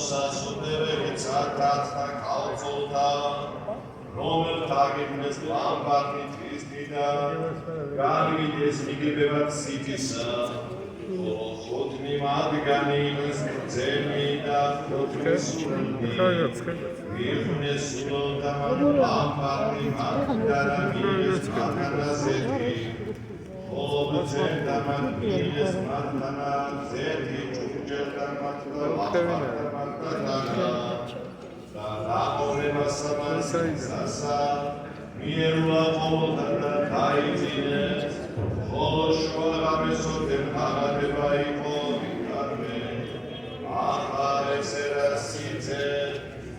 სასუნდებელი ცარტათა კალწულთა რომელთა გიმნეს ლამბარდი თვისდიდა განვიდეს მიგებებად სიტისა ხუთნი მათგანი ის გრძელი და ხუთნი სულნი ვიხნეს სულონთა ლამბარდი მათგარა მიგეს მათგანაზეთი ობცენდა მათგინეს მათგანა ზეთი ჭურჭელთა მათგანა და ლაყოლება სამასისა მიერულა ყოველთა და დაიძინეს ხოლო შუა მესორდენ აღარება იყო ვიკარმე ახლა ესერა სიძე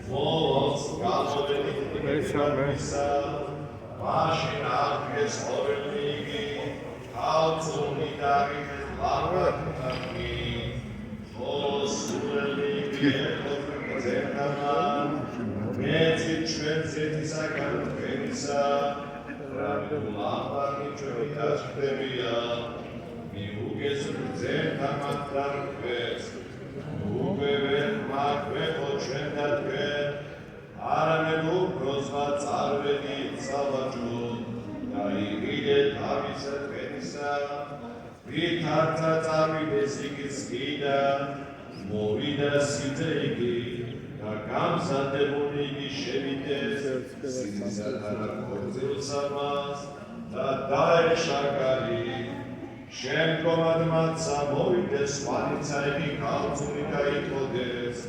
მოლოს გამოვედით მაშინ აღგეს ყოველნიგი ხალწუნი დაგიგეს ლაბათნი ხოლო სულელნიგი ზეთამა მეცი ჩვენ ზეთისაგან თქვენისა ლამბარდი ჩვენი დაშფებია მიუგეს ზეთა მათთან ქვეს უგვევენ მაგვეხო ჩვენ და თქვენ არამედ უფროსმა წარვედი სავაჭრო და იგიდე თავისა თქვენისა ვითარცა წავიდეს იგი სკიდან მოვიდა სიძე იგი და გამზადებული იგი შევიდეს სიცისათანა ქორწილსამას და დაეშაკარი შემდგომად მათსა მოვიდეს სვანიცა იგი ქალწული გაიტყოდეს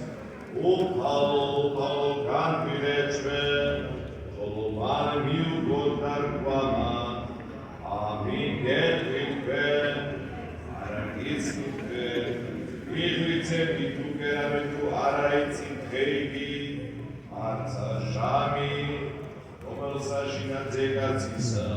უფალო განვირეჩვენ ხოლო მან მიუგორდა რკვამა ამინ გეტყვით თქვენ არა იცით თქვენ იღვიცებით უკერავენ თუ არა იცით ხეიგი არცა ჟამი რომელსა შინაძე გაცისა